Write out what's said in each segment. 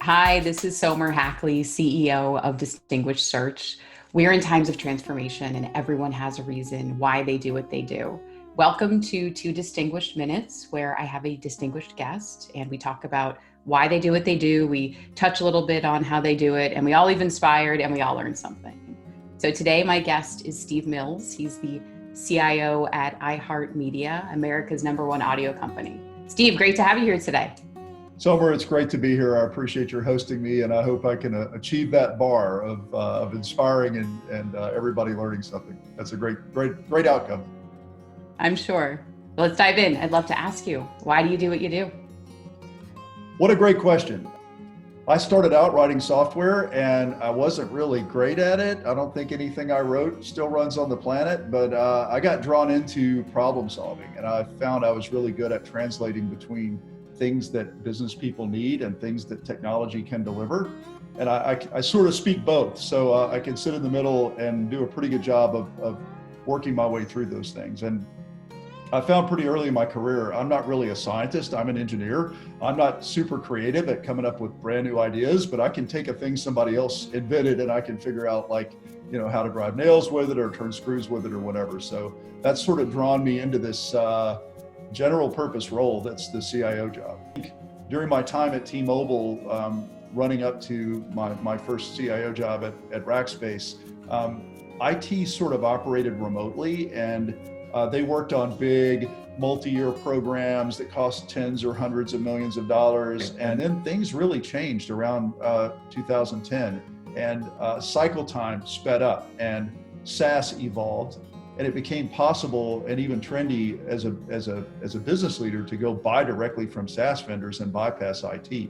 Hi, this is Somer Hackley, CEO of Distinguished Search. We're in times of transformation and everyone has a reason why they do what they do. Welcome to Two Distinguished Minutes, where I have a distinguished guest and we talk about why they do what they do. We touch a little bit on how they do it, and we all leave inspired and we all learn something. So today my guest is Steve Mills. He's the CIO at iHeartMedia, America's #1 audio company. Steve, great to have you here today. Somer, it's great to be here. I appreciate your hosting me, and I hope I can achieve that bar of inspiring and everybody learning something. That's a great outcome. I'm sure. Well, let's dive in. I'd love to ask you, why do you do what you do? What a great question. I started out writing software and I wasn't really great at it. I don't think anything I wrote still runs on the planet, but I got drawn into problem solving, and I found I was really good at translating between things that business people need and things that technology can deliver. And I sort of speak both. So I can sit in the middle and do a pretty good job of working my way through those things. And I found pretty early in my career, I'm not really a scientist, I'm an engineer. I'm not super creative at coming up with brand new ideas, but I can take a thing somebody else invented and I can figure out how to drive nails with it or turn screws with it or whatever. So that's sort of drawn me into this general purpose role that's the CIO job. During my time at T-Mobile, running up to my first CIO job at Rackspace, IT sort of operated remotely, and they worked on big multi-year programs that cost tens or hundreds of millions of dollars. And then things really changed around 2010, and cycle time sped up and SaaS evolved. And it became possible and even trendy as a business leader to go buy directly from SaaS vendors and bypass IT.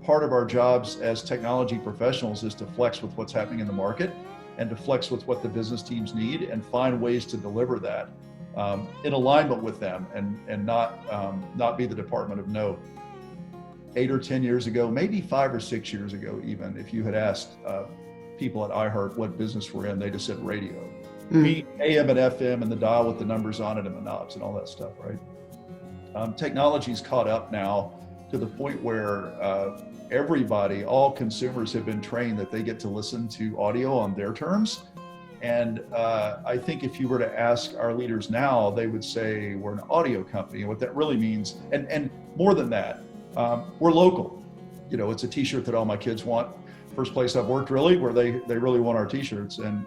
Part of our jobs as technology professionals is to flex with what's happening in the market and to flex with what the business teams need and find ways to deliver that in alignment with them and not be the department of no. 8 or 10 years ago, maybe 5 or 6 years ago even, if you had asked people at iHeart what business we're in, they just said radio. AM and FM and the dial with the numbers on it and the knobs and all that stuff, right? Technology's caught up now to the point where everybody, all consumers have been trained that they get to listen to audio on their terms. And I think if you were to ask our leaders now, they would say we're an audio company. And what that really means, and more than that, we're local. You know, it's a t-shirt that all my kids want. First place I've worked really, where they really want our t-shirts. And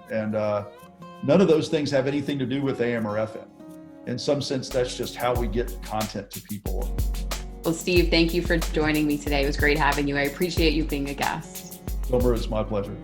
none of those things have anything to do with AM or FM. In some sense, that's just how we get content to people. Well, Steve, thank you for joining me today. It was great having you. I appreciate you being a guest. Wilbur, it's my pleasure.